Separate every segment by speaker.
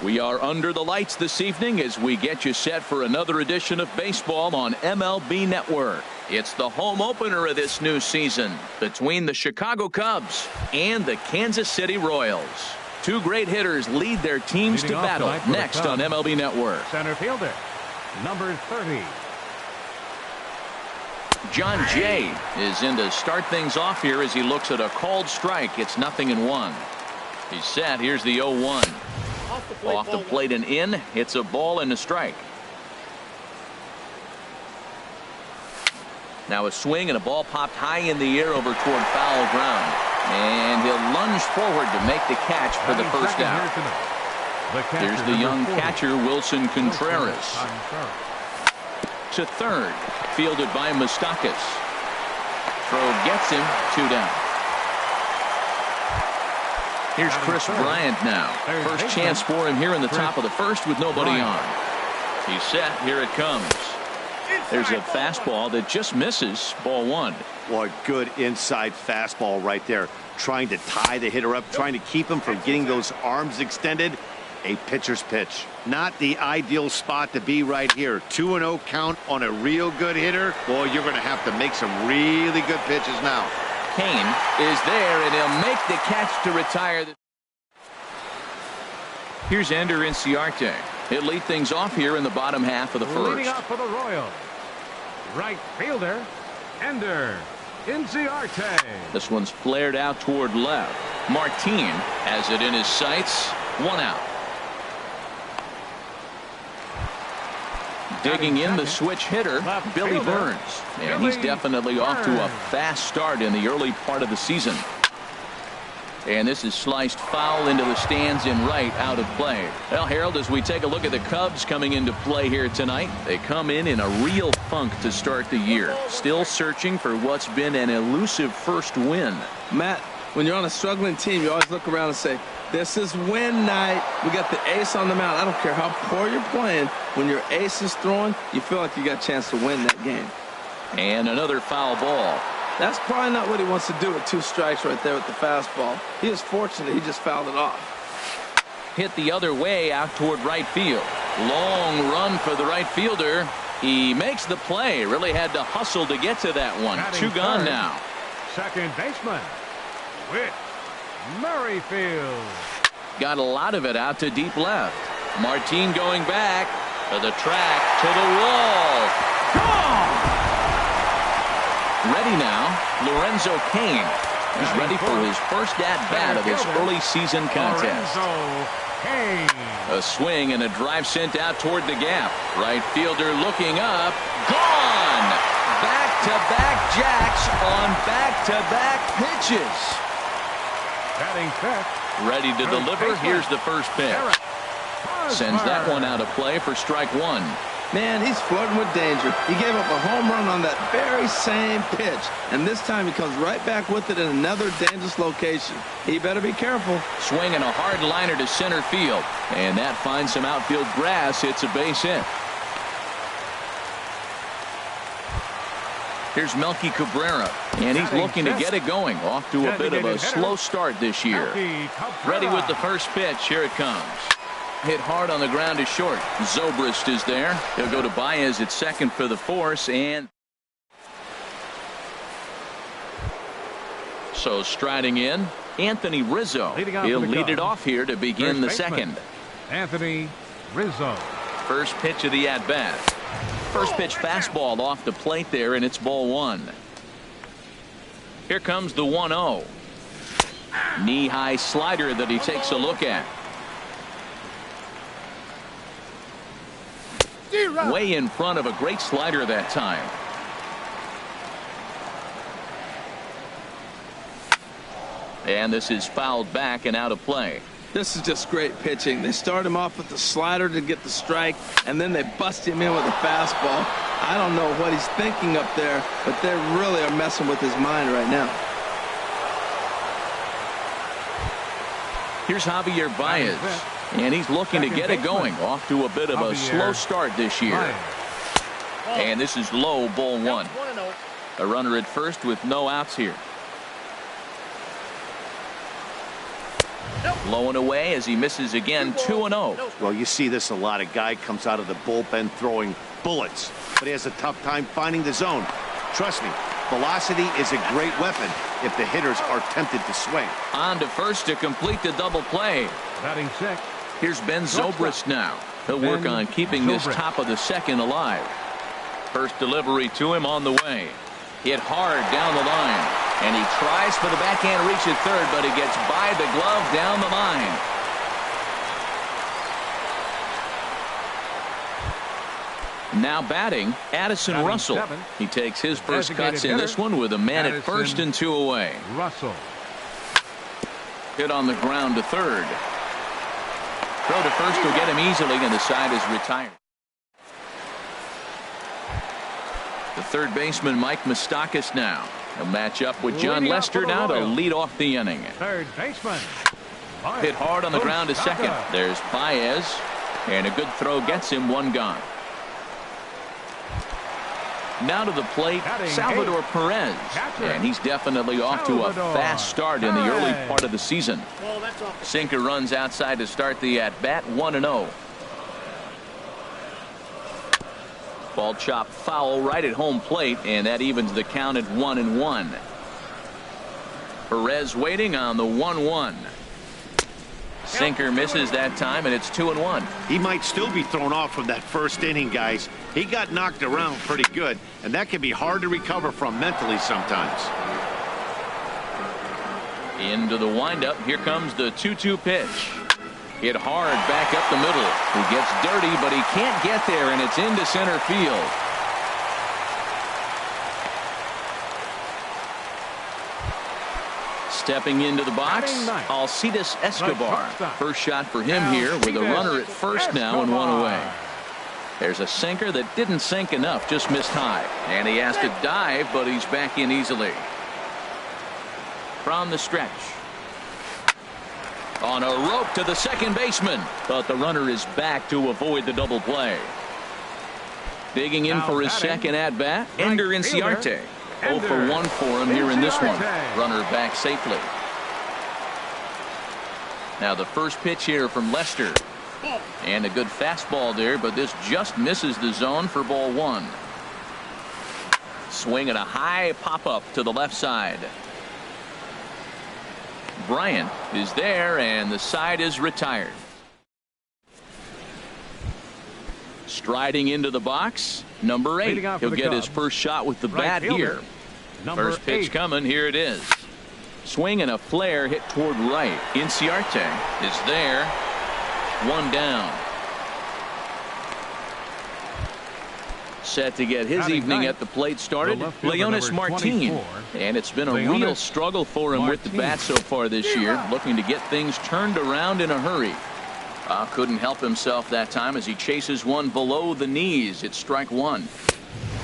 Speaker 1: We are under the lights this evening as we get you set for another edition of baseball on MLB Network. It's the home opener of this new season between the Chicago Cubs and the Kansas City Royals. Two great hitters lead their teams to battle next on MLB Network.
Speaker 2: Center fielder, number 30.
Speaker 1: John Jay is in to start things off here as he looks at a called strike. It's 0-1. He's set. Here's the 0-1. Off the plate and in. It's a ball and a strike. Now a swing and a ball popped high in the air over toward foul ground. And he'll lunge forward to make the catch for the first out. Here's the young catcher, Wilson Contreras. To third, fielded by Moustakas. Throw gets him, 2 down. Here's Chris Bryant now. First chance for him here in the top of the first with nobody on. He's set. Here it comes. There's a fastball that just misses. Ball 1.
Speaker 3: What good inside fastball right there. Trying to tie the hitter up, trying to keep him from getting those arms extended. A pitcher's pitch. Not the ideal spot to be right here. 2-0 count on a real good hitter. Boy, you're going to have to make some really good pitches now.
Speaker 1: Kane is there, and he'll make the catch to retire. Here's Ender Inciarte. He'll lead things off here in the bottom half of the first.
Speaker 2: Leading off for the Royals, right fielder, Ender Inciarte.
Speaker 1: This one's flared out toward left. Martin has it in his sights. 1 out. Digging in the switch hitter, Billy Burns. And he's definitely off to a fast start in the early part of the season. And this is sliced foul into the stands in right, out of play. Well, Harold, as we take a look at the Cubs coming into play here tonight, they come in a real funk to start the year. Still searching for what's been an elusive first win.
Speaker 4: Matt, when you're on a struggling team, you always look around and say, this is win night. We got the ace on the mound. I don't care how poor you're playing. When your ace is throwing, you feel like you got a chance to win that game.
Speaker 1: And another foul ball.
Speaker 4: That's probably not what he wants to do with 2 strikes right there with the fastball. He is fortunate he just fouled it off.
Speaker 1: Hit the other way out toward right field. Long run for the right fielder. He makes the play. Really had to hustle to get to that one. 2 gone now.
Speaker 2: Second baseman, Whit Merrifield.
Speaker 1: Got a lot of it out to deep left. Martin going back to the track, to the wall. Gone! Ready now, Lorenzo Cain. He's ready for his first at-bat of this early season contest. A swing and a drive sent out toward the gap. Right fielder looking up. Gone! Back-to-back jacks on back-to-back pitches. Ready to deliver. Here's the first pitch. Sends that one out of play for strike 1.
Speaker 4: Man, he's flirting with danger. He gave up a home run on that very same pitch. And this time he comes right back with it in another dangerous location. He better be careful.
Speaker 1: Swinging a hard liner to center field. And that finds some outfield grass. Hits a base hit. Here's Melky Cabrera. And he's looking to get it going. Off to a bit of a slow start this year. Ready with the first pitch. Here it comes. Hit hard on the ground to short. Zobrist is there. He'll go to Baez at second for the force. And so striding in, Anthony Rizzo. He'll lead it off here to begin the second.
Speaker 2: Anthony Rizzo.
Speaker 1: First pitch of the at-bat. First pitch fastball off the plate there, and it's ball 1. Here comes the 1-0. Knee-high slider that he takes a look at. Way in front of a great slider that time. And this is fouled back and out of play.
Speaker 4: This is just great pitching. They start him off with the slider to get the strike, and then they bust him in with a fastball. I don't know what he's thinking up there, but they really are messing with his mind right now.
Speaker 1: Here's Javier Baez. And he's looking to get it going. Off to a bit of a slow start this year. And this is low, ball 1. A runner at first with no outs here. Low and away as he misses again. 2-0.
Speaker 3: Well, you see this a lot. A guy comes out of the bullpen throwing bullets, but he has a tough time finding the zone. Trust me, velocity is a great weapon if the hitters are tempted to swing.
Speaker 1: On to first to complete the double play.
Speaker 2: Batting six.
Speaker 1: Here's Ben Zobrist now. He'll work on keeping this top of the second alive. First delivery to him on the way. Hit hard down the line. And he tries for the backhand reach at third, but he gets by the glove down the line. Now batting, Addison Russell. He takes his first cuts in this one with a man at first and 2 away.
Speaker 2: Russell.
Speaker 1: Hit on the ground to third. Throw to first will get him easily, and the side is retired. The third baseman, Mike Moustakas, now. He'll match up with John Lester now to lead off the inning.
Speaker 2: Third baseman.
Speaker 1: Hit hard on the ground to second. There's Baez, and a good throw gets him one gone. Now to the plate, Salvador Perez, and he's definitely off to a fast start in the early part of the season. Sinker runs outside to start the at-bat. 1-0. Ball chopped foul right at home plate, and that evens the count at 1-1. Perez waiting on the 1-1. Sinker misses that time, and it's 2-1.
Speaker 3: He might still be thrown off from that first inning, guys. He got knocked around pretty good, and that can be hard to recover from mentally sometimes.
Speaker 1: Into the windup. Here comes the 2-2 pitch. Hit hard back up the middle. He gets dirty, but he can't get there, and it's into center field. Stepping into the box, Alcides Escobar. First shot for him here with a runner at first now and 1 away. There's a sinker that didn't sink enough, just missed high. And he has to dive, but he's back in easily. From the stretch. On a rope to the second baseman, but the runner is back to avoid the double play. Digging in for his second at-bat, Ender Inciarte. 0 for 1 for him here in this one. Runner back safely. Now the first pitch here from Lester. And a good fastball there, but this just misses the zone for ball 1. Swing and a high pop-up to the left side. Bryant is there, and the side is retired. Striding into the box, number 8. He'll get his first shot with the bat here. First pitch coming. Here it is. Swing and a flare hit toward right. Inciarte is there. 1 down. Set to get his evening at the plate started, Leonis Martin. And it's been a real struggle for him with the bat so far this year, looking to get things turned around in a hurry. Couldn't help himself that time as he chases one below the knees. It's strike 1.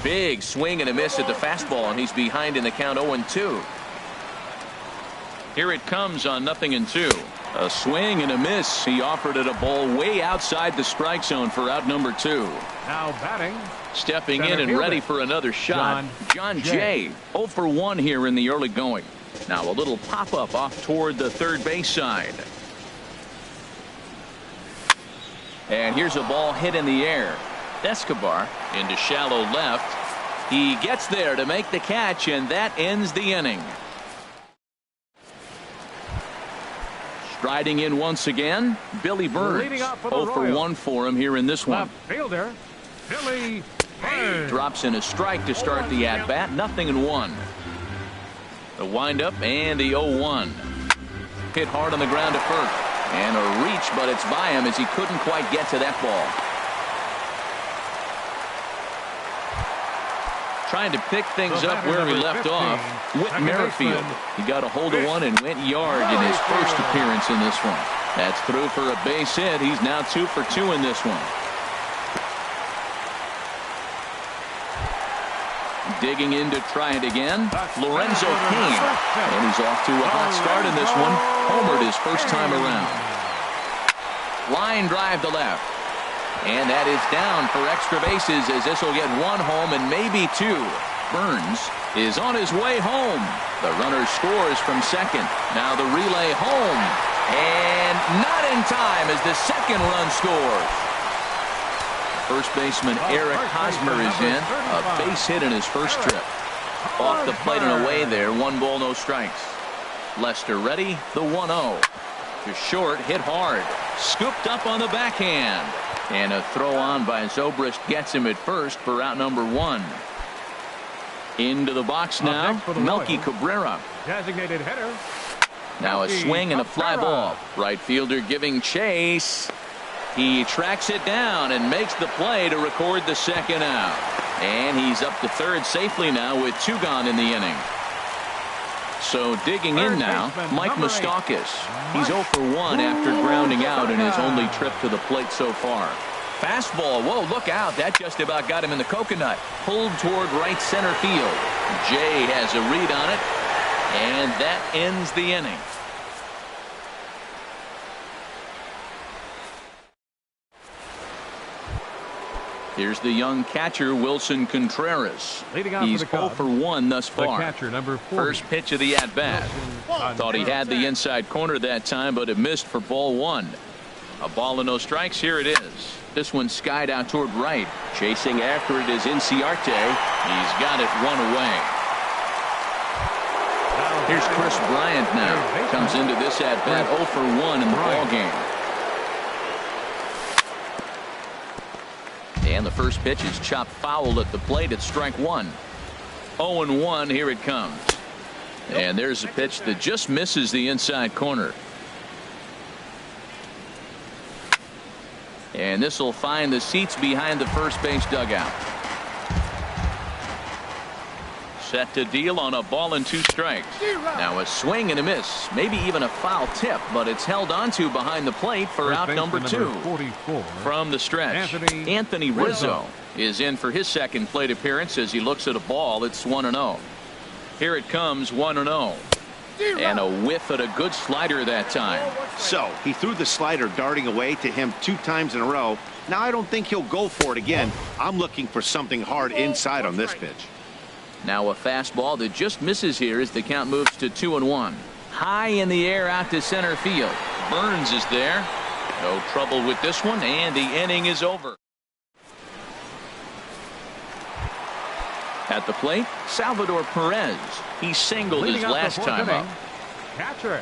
Speaker 1: Big swing and a miss at the fastball, and he's behind in the count 0-2. Here it comes on 0-2. A swing and a miss. He offered it a ball way outside the strike zone for out number 2.
Speaker 2: Now batting.
Speaker 1: Stepping in and ready for another shot, John Jay. 0 for 1 here in the early going. Now a little pop-up off toward the third base side. And here's a ball hit in the air. Escobar into shallow left. He gets there to make the catch, and that ends the inning. Striding in once again, Billy Burns. 0 for 1 for him here in this one.
Speaker 2: Left fielder, Billy Burns.
Speaker 1: Drops in a strike to start the at-bat. 0-1. The windup and the 0-1. Hit hard on the ground to first. And a reach, but it's by him as he couldn't quite get to that ball. Trying to pick things up where he left off. Whit Merrifield. He got a hold of one and went yard in his first appearance in this one. That's through for a base hit. He's now 2 for 2 in this one. Digging in to try it again, Lorenzo Cain. And he's off to a hot start in this one. Homered his first time around. Line drive to left. And that is down for extra bases as this will get 1 home and maybe 2. Burns is on his way home. The runner scores from second. Now the relay home. And not in time as the second run scores. First baseman Eric Hosmer is in. A base hit in his first trip. Off the plate and away there. 1 ball, no strikes. Lester ready. The 1-0. To short, hit hard. Scooped up on the backhand. And a throw on by Zobrist gets him at first for out number 1. Into the box now, Melky Cabrera.
Speaker 2: Designated hitter.
Speaker 1: Now a swing and a fly ball. Right fielder giving chase. He tracks it down and makes the play to record the second out. And he's up to third safely now with 2 gone in the inning. So digging in now, Mike Moustakas. He's 0 for 1 after grounding out in his only trip to the plate so far. Fastball, whoa, look out. That just about got him in the coconut. Pulled toward right center field. Jay has a read on it, and that ends the inning. Here's the young catcher, Wilson Contreras. He's 0 for 1 thus far. First pitch of the at-bat. Thought he had the inside corner that time, but it missed for ball 1. A ball and no strikes. Here it is. This one skied out toward right. Chasing after it is Inciarte. He's got it 1 away. Here's Chris Bryant now. Comes into this at-bat 0 for 1 in the ballgame. And the first pitch is chopped foul at the plate at strike 1. 0-1. Here it comes. And there's a pitch that just misses the inside corner. And this will find the seats behind the first base dugout. Set to deal on a ball and 2 strikes. Now a swing and a miss, maybe even a foul tip, but it's held onto behind the plate for out number 2. From the stretch, Anthony Rizzo is in for his second plate appearance as he looks at a ball. It's 1-0. Here it comes, 1-0. And a whiff at a good slider that time.
Speaker 3: So he threw the slider darting away to him 2 times in a row. Now I don't think he'll go for it again. I'm looking for something hard inside on this pitch.
Speaker 1: Now a fastball that just misses here as the count moves to 2-1. High in the air out to center field. Burns is there. No trouble with this one, and the inning is over. At the plate, Salvador Perez. He singled his last time up.
Speaker 2: Catcher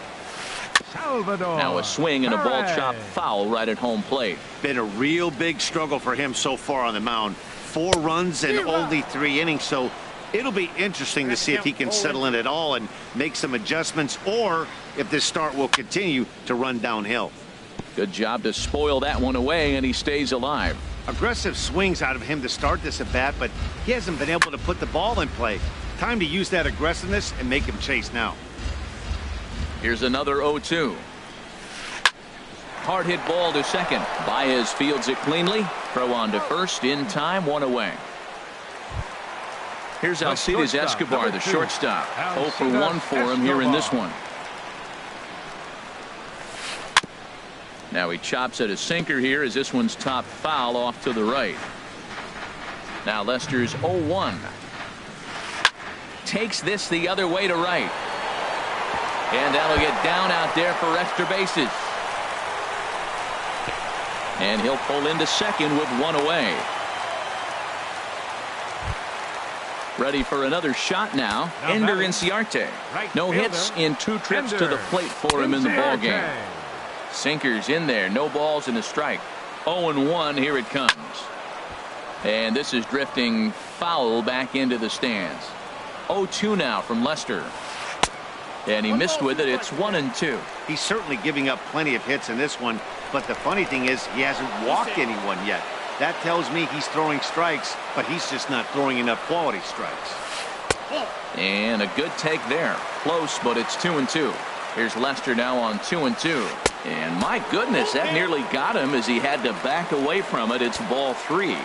Speaker 2: Salvador.
Speaker 1: Now a swing and a ball chopped foul right at home plate.
Speaker 3: Been a real big struggle for him so far on the mound. 4 runs in only 3 innings, so it'll be interesting to see if he can settle in at all and make some adjustments, or if this start will continue to run downhill.
Speaker 1: Good job to spoil that one away, and he stays alive.
Speaker 3: Aggressive swings out of him to start this at bat, but he hasn't been able to put the ball in play. Time to use that aggressiveness and make him chase now.
Speaker 1: Here's another 0-2. Hard hit ball to second. Baez fields it cleanly. Throw on to first in time, 1 away. Here's Alcides Escobar, the shortstop. 0 for 1 for him here in this one. Now he chops at a sinker here as this one's top foul off to the right. Now Lester's 0-1. Takes this the other way to right. And that'll get down out there for extra bases. And he'll pull into second with 1 away. Ready for another shot now. Ender Inciarte. No hits in 2 trips to the plate for him in the ballgame. Sinkers in there. No balls and a strike. 0-1. Here it comes. And this is drifting foul back into the stands. 0-2 now from Lester. And he missed with it. It's 1-2.
Speaker 3: He's certainly giving up plenty of hits in this one, but the funny thing is he hasn't walked anyone yet. That tells me he's throwing strikes, but he's just not throwing enough quality strikes.
Speaker 1: And a good take there. Close, but it's 2-2. Here's Lester now on 2-2. And my goodness, that nearly got him as he had to back away from it. It's ball 3.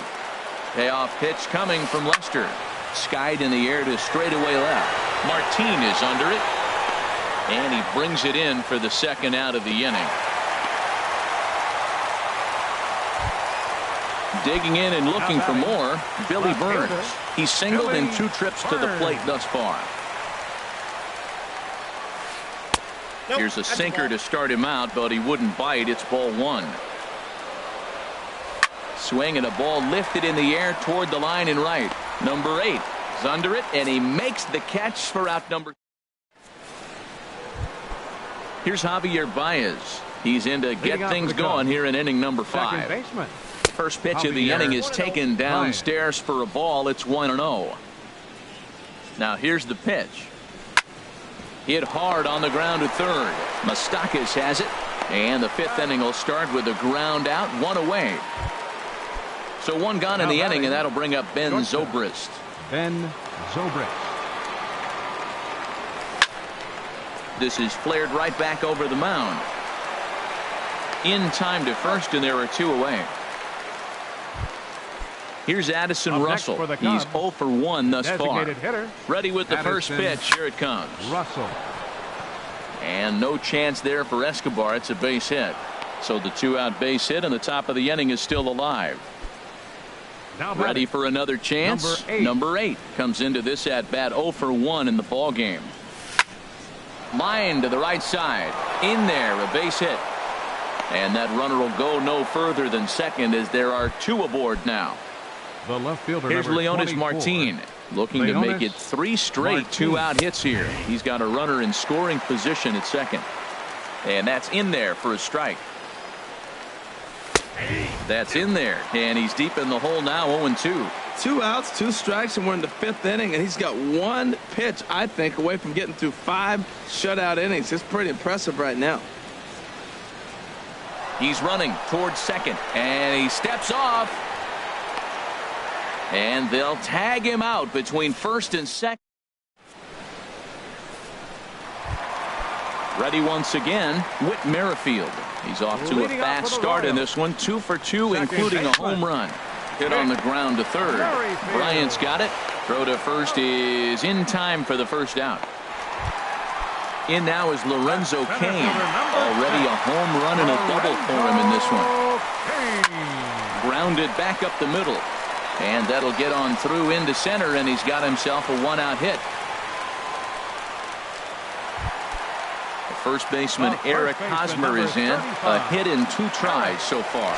Speaker 1: Payoff pitch coming from Lester. Skied in the air to straightaway left. Martin is under it. And he brings it in for the second out of the inning. Digging in and looking for more, Billy Burns. He's singled in 2 trips to the plate thus far. Here's a sinker to start him out, but he wouldn't bite. It's ball 1. Swing and a ball lifted in the air toward the line and right. Number 8 is under it, and he makes the catch for out number. Here's Javier Baez. He's in to get things going here in inning number 5. First pitch of the inning is taken downstairs for a ball. It's 1-0. Now here's the pitch. Hit hard on the ground to third. Moustakas has it, and the 5th inning will start with a ground out, 1 away. So 1 gone in the inning, and that'll bring up Ben Zobrist.
Speaker 2: Ben Zobrist.
Speaker 1: This is flared right back over the mound. In time to first, and there are 2 away. Here's Addison Russell. He's 0 for 1 thus far. Ready with the first pitch. Here it comes.
Speaker 2: Russell.
Speaker 1: And no chance there for Escobar. It's a base hit. So the 2-out base hit, and the top of the inning is still alive. Ready for another chance. Number 8 comes into this at bat 0 for 1 in the ball game. Line to the right side. In there, a base hit. And that runner will go no further than second as there are 2 aboard now.
Speaker 2: The left fielder.
Speaker 1: Here's Leonis Martin looking to make it 3 straight 2-out hits here. He's got a runner in scoring position at second. And that's in there for a strike. That's in there, and he's deep in the hole now. 0-2.
Speaker 4: 2 outs, 2 strikes, and we're in the 5th inning, and he's got 1 pitch, I think, away from getting through 5 shutout innings. It's pretty impressive right now.
Speaker 1: He's running towards second, and he steps off. And they'll tag him out between first and second. Ready once again, Whit Merrifield. He's off to a fast start in this one. 2 for 2, including a home run. Hit on the ground to third. Bryant's got it. Throw to first is in time for the first out. In now is Lorenzo Cain. Already a home run and a double for him in this one. Grounded back up the middle. And that'll get on through into center, and he's got himself a 1-out hit. The first baseman Eric Hosmer is in. A hit in 2 tries so far.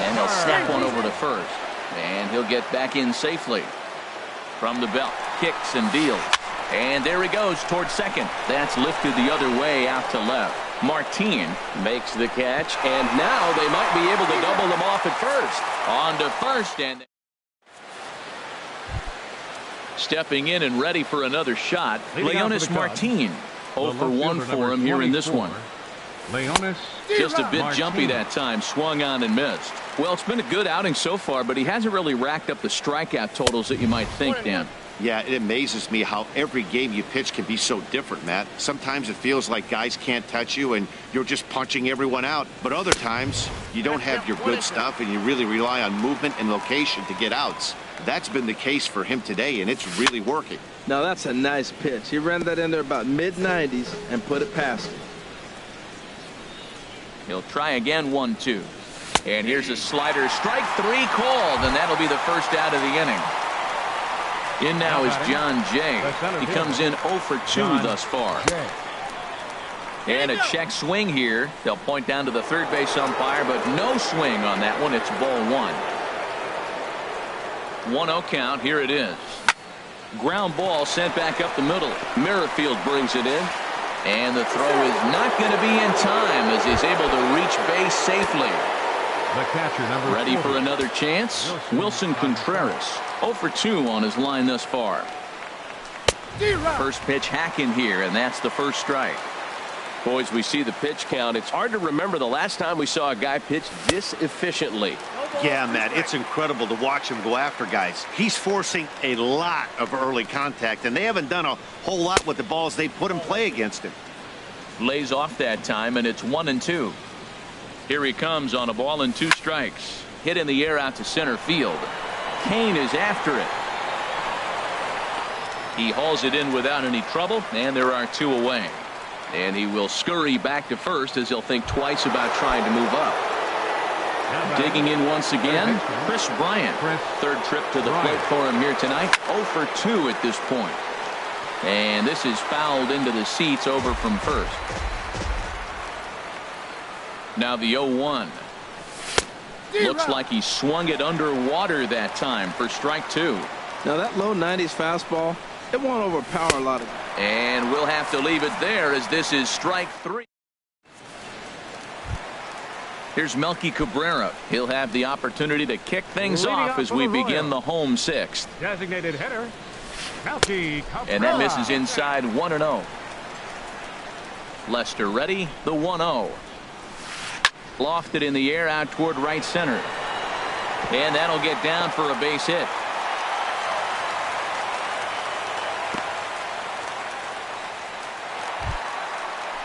Speaker 1: And he'll snap one over to first. And he'll get back in safely. From the belt, kicks and deals. And there he goes towards second. That's lifted the other way out to left. Martin makes the catch, and now they might be able to double them off at first. On to first, and stepping in and ready for another shot, Leonis Martin. 0 for 1 for him here in this one. Just a bit jumpy that time. Swung on and missed. Well, it's been a good outing so far, but he hasn't really racked up the strikeout totals that you might think, Dan.
Speaker 3: Yeah, it amazes me how every game you pitch can be so different, Matt. Sometimes it feels like guys can't touch you and you're just punching everyone out. But other times you don't have your good stuff and you really rely on movement and location to get outs. That's been the case for him today, and it's really working.
Speaker 4: Now that's a nice pitch. He ran that in there about mid-90s and put it past him.
Speaker 1: He'll try again. 1-2. And here's a slider. Strike 3 called, and that'll be the first out of the inning. In now is John Jay. He comes in 0 for 2 thus far. And a check swing here. They'll point down to the third base umpire, but no swing on that one. It's ball 1. 1-0 count. Here it is. Ground ball sent back up the middle. Merrifield brings it in. And the throw is not going to be in time as he's able to reach base safely.
Speaker 2: The catcher, number
Speaker 1: ready
Speaker 2: 40.
Speaker 1: for another chance. Wilson Contreras 0 for 2 on his line thus far. First pitch hacking here, and that's the first strike. Boys, we see the pitch count. It's hard to remember the last time we saw a guy pitch this efficiently.
Speaker 3: Yeah, Matt, it's incredible to watch him go after guys. He's forcing a lot of early contact, and they haven't done a whole lot with the balls they put in play against him.
Speaker 1: Lays off that time, and it's 1-2. Here he comes on a ball and 2 strikes. Hit in the air out to center field. Cain is after it. He hauls it in without any trouble, and there are 2 away. And he will scurry back to first as he'll think twice about trying to move up. Digging in once again, Chris Bryant. Third trip to the plate for him here tonight. 0 for 2 at this point. And this is fouled into the seats over from first. Now the 0-1. Looks like he swung it underwater that time for strike 2.
Speaker 4: Now that low 90s fastball, it won't overpower a lot of.
Speaker 1: And we'll have to leave it there as this is strike 3. Here's Melky Cabrera. He'll have the opportunity to kick things off as we begin the home 6th.
Speaker 2: Designated hitter, Melky Cabrera.
Speaker 1: And that misses inside 1-0. Lester ready, the 1-0. Lofted in the air out toward right center. And that'll get down for a base hit.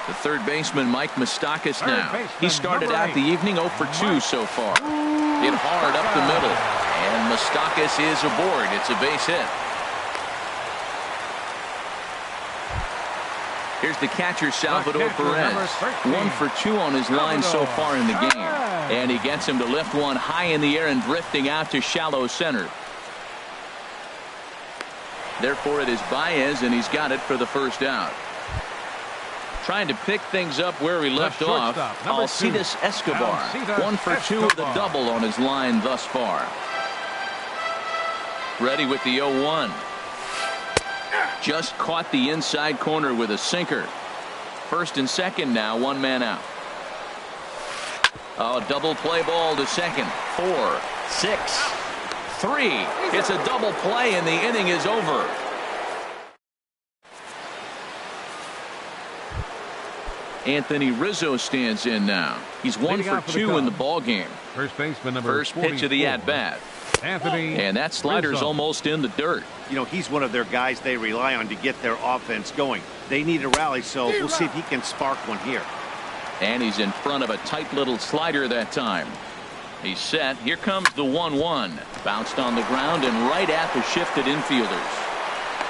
Speaker 1: The third baseman, Mike Moustakas now. He started out the evening 0 for 2 so far. Hit hard up the middle. And Moustakas is aboard. It's a base hit. Here's the catcher, Salvador Perez. 1 for 2 on his line so far in the game. And he gets him to lift one high in the air and drifting out to shallow center. Therefore, it is Baez, and he's got it for the first out. Trying to pick things up where he left off, Alcides Escobar. 1 for 2 with a double on his line thus far. Ready with the 0-1. Just caught the inside corner with a sinker. First and second now, 1 man out. Oh, double play ball to second. 4, 6, 3. It's a double play and the inning is over. Anthony Rizzo stands in now. He's 1 for 2 in the ball game.
Speaker 2: First baseman number
Speaker 1: First pitch of the at bat.
Speaker 2: Anthony.
Speaker 1: And that slider's
Speaker 2: Rizzo.
Speaker 1: almost in the dirt.
Speaker 3: You know, he's one of their guys they rely on to get their offense going. They need a rally, so we'll see if he can spark one here.
Speaker 1: And he's in front of a tight little slider that time. He's set. Here comes the 1-1. Bounced on the ground and right at the shifted infielders.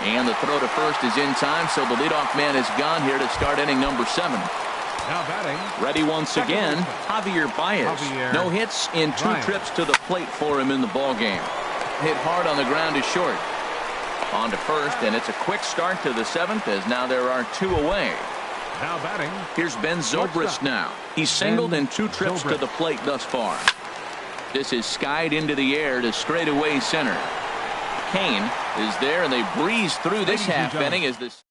Speaker 1: And the throw to first is in time, so the leadoff man is gone here to start inning number 7.
Speaker 2: Now batting.
Speaker 1: Ready once again, Javier Baez. No hits in 2 trips to the plate for him in the ball game. Hit hard on the ground is short. On to first, and it's a quick start to the 7th as now there are 2 away.
Speaker 2: Now batting.
Speaker 1: Here's Ben Zobrist now. He's singled in 2 trips to the plate thus far. This is skied into the air to straightaway center. Kane is there, and they breeze through this half inning as this.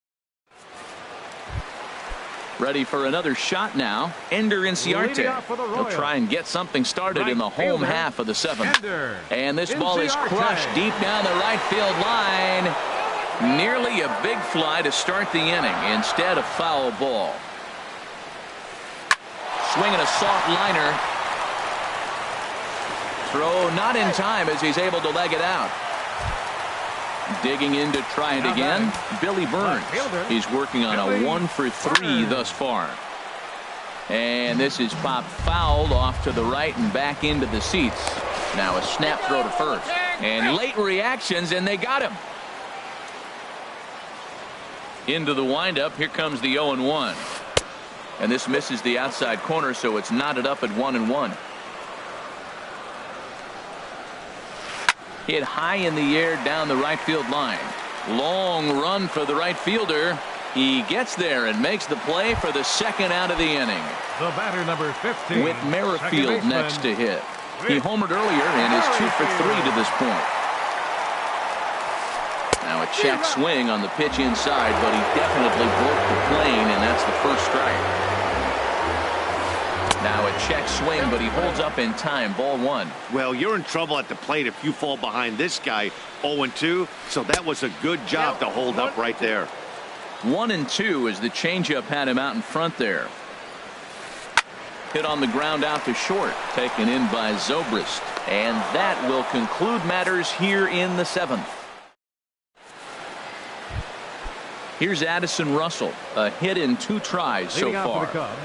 Speaker 1: Ready for another shot now. Ender Inciarte. He'll try and get something started in the home half of the 7th. And this ball is crushed deep down the right field line. Nearly a big fly to start the inning. Instead, a foul ball. Swinging a soft liner. Throw not in time as he's able to leg it out. Digging in to try it again, Billy Burns. He's working on a 1 for 3 thus far. And this is popped foul off to the right and back into the seats. Now a snap throw to first. And late reactions, and they got him. Into the windup, here comes the 0-1. And this misses the outside corner, so it's knotted up at 1-1. Hit high in the air down the right field line. Long run for the right fielder. He gets there and makes the play for the 2nd out of the inning.
Speaker 2: The batter number 15.
Speaker 1: With Merrifield next to hit. He homered earlier and is 2 for 3 to this point. Now a check swing on the pitch inside, but he definitely broke the plane, and that's the first strike. Now a check swing, but he holds up in time. Ball 1.
Speaker 3: Well, you're in trouble at the plate if you fall behind this guy 0-2, so that was a good job to hold up right there.
Speaker 1: 1-2 as the changeup had him out in front there. Hit on the ground out to short, taken in by Zobrist, and that will conclude matters here in the 7th. Here's Addison Russell, a hit in 2 tries so far.
Speaker 2: For the Cubs,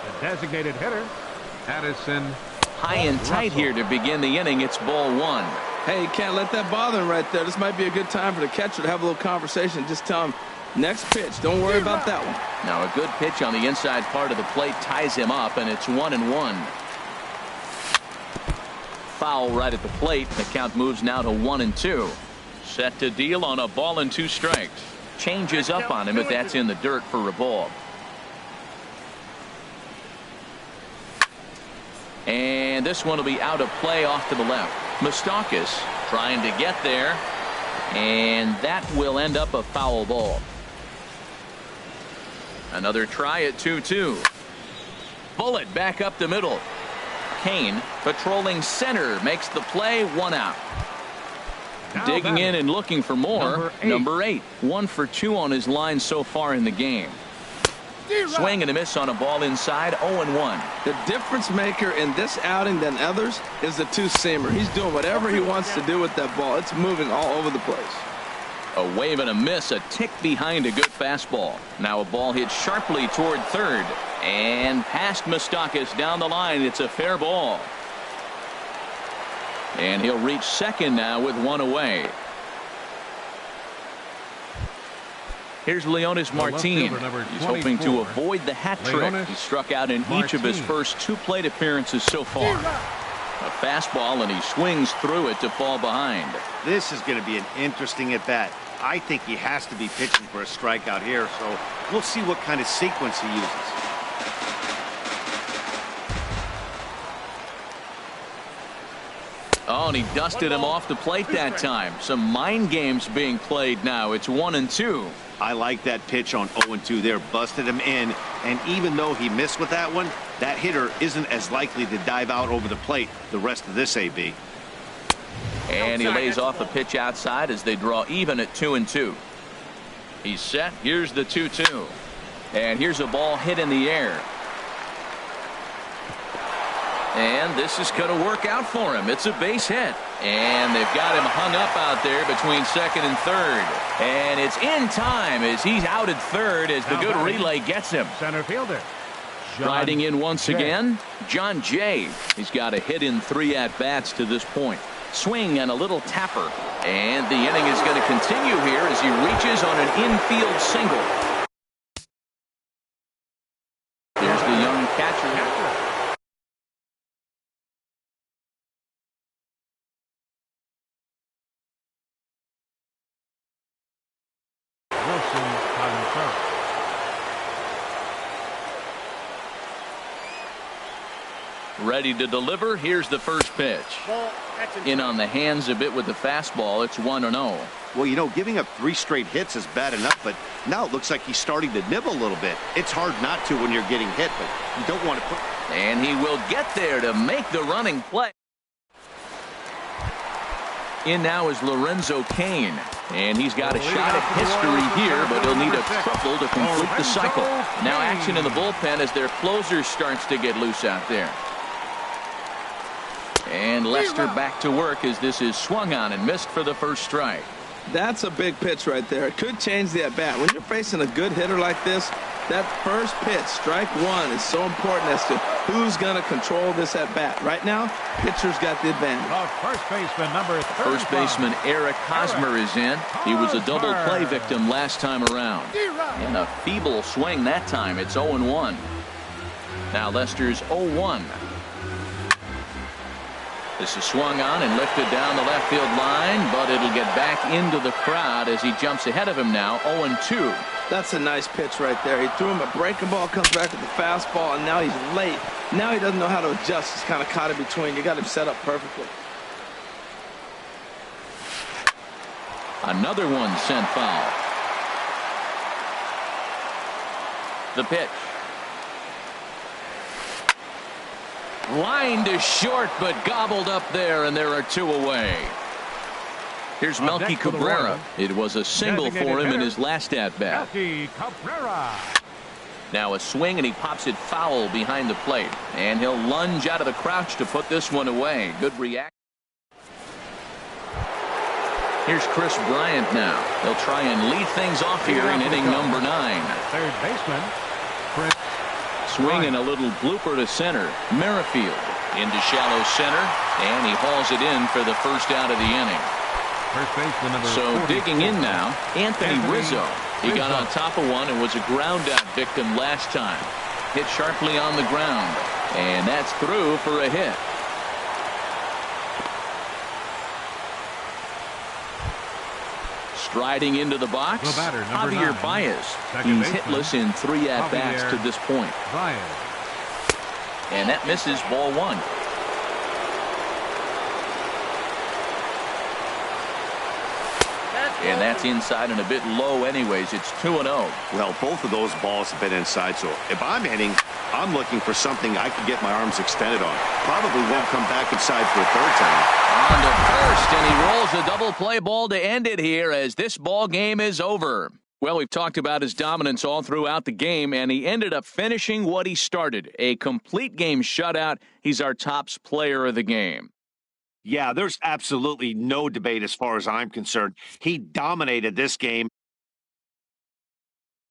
Speaker 2: the designated hitter, Addison.
Speaker 1: High and tight here to begin the inning. It's ball 1.
Speaker 4: Hey, you can't let that bother him right there. This might be a good time for the catcher to have a little conversation. Just tell him, next pitch. Don't worry about that one.
Speaker 1: Now a good pitch on the inside part of the plate ties him up, and it's 1-1. Foul right at the plate. The count moves now to 1-2. Set to deal on a ball and 2 strikes. Changes up on him if that's in the dirt for a ball. And this one will be out of play off to the left. Moustakas trying to get there. And that will end up a foul ball. Another try at 2-2. Bullet back up the middle. Kane patrolling center makes the play, 1 out.
Speaker 2: Now
Speaker 1: Digging in and looking for more. Number 8. 1 for 2 on his line so far in the game. Swing and a miss on a ball inside, 0-1.
Speaker 4: The difference maker in this outing than others is the two-seamer. He's doing whatever he wants to do with that ball. It's moving all over the place.
Speaker 1: A wave and a miss, a tick behind a good fastball. Now a ball hit sharply toward third. And past Moustakas down the line. It's a fair ball. And he'll reach second now with 1 away. Here's Leonis Martin. He's hoping to avoid the hat trick. He struck out in each of his first 2 plate appearances so far. A fastball, and he swings through it to fall behind.
Speaker 3: This is going to be an interesting at bat. I think he has to be pitching for a strikeout here, so we'll see what kind of sequence he uses.
Speaker 1: Oh, and he dusted him off the plate that time. Some mind games being played now. It's 1-2.
Speaker 3: I like that pitch on 0-2 there. Busted him in, and even though he missed with that one, that hitter isn't as likely to dive out over the plate the rest of this AB.
Speaker 1: And he lays off a pitch outside as they draw even at 2-2. He's set. Here's the 2-2. And here's a ball hit in the air. And this is going to work out for him. It's a base hit. And they've got him hung up out there between second and third. And it's in time as he's out at third as the good relay gets him.
Speaker 2: Center fielder.
Speaker 1: Riding in once again, John Jay. He's got a hit in 3 at-bats to this point. Swing and a little tapper. And the inning is going to continue here as he reaches on an infield single. Here's the young catcher. Ready to deliver. Here's the first pitch. In on the hands a bit with the fastball. It's 1-0.
Speaker 3: Well, you know, giving up 3 straight hits is bad enough, but now it looks like he's starting to nibble a little bit. It's hard not to when you're getting hit, but you don't want to put...
Speaker 1: And he will get there to make the running play. In now is Lorenzo Cain. And he's got a shot at history here, but he'll need a triple to complete the cycle. Now action in the bullpen as their closer starts to get loose out there. And Lester back to work as this is swung on and missed for the first strike.
Speaker 4: That's a big pitch right there. It could change the at-bat. When you're facing a good hitter like this, that first pitch, strike 1, is so important as to who's going to control this at-bat. Right now, pitcher's got the advantage.
Speaker 2: First baseman, number 35.
Speaker 1: First baseman Eric Hosmer is in. He was a double play victim last time around. And a feeble swing that time. It's 0-1. Now Lester's 0-1. This is swung on and lifted down the left field line, but it'll get back into the crowd as he jumps ahead of him now, 0-2.
Speaker 4: That's a nice pitch right there. He threw him a breaking ball, comes back with the fastball, and now he's late. Now he doesn't know how to adjust. He's kind of caught in between. You got him set up perfectly.
Speaker 1: Another one sent foul. The pitch. Line to short, but gobbled up there, and there are 2 away. Here's Melky Cabrera. It was a single for him in his last at-bat. Now a swing, and he pops it foul behind the plate. And he'll lunge out of the crouch to put this one away. Good reaction. Here's Chris Bryant now. He'll try and lead things off here in inning number 9.
Speaker 2: Third baseman, Chris.
Speaker 1: Swing and a little blooper to center. Merrifield into shallow center, and he hauls it in for the first out of the inning.
Speaker 2: First baseman number
Speaker 1: so
Speaker 2: 44.
Speaker 1: Digging in now, Anthony Rizzo. He got on top of one and was a ground out victim last time. Hit sharply on the ground, and that's through for a hit. Striding into the box, Javier Baez. He's hitless in 3 at-bats to this point. And that misses ball one. And that's inside and a bit low anyways. It's 2-0.
Speaker 3: Well, both of those balls have been inside, so if I'm hitting, I'm looking for something I can get my arms extended on. Probably won't come back inside for a third time.
Speaker 1: On to first, and he rolls a double play ball to end it here as this ball game is over. Well, we've talked about his dominance all throughout the game, and he ended up finishing what he started. A complete game shutout. He's our tops player of the game.
Speaker 3: Yeah, there's absolutely no debate as far as I'm concerned. He dominated this game.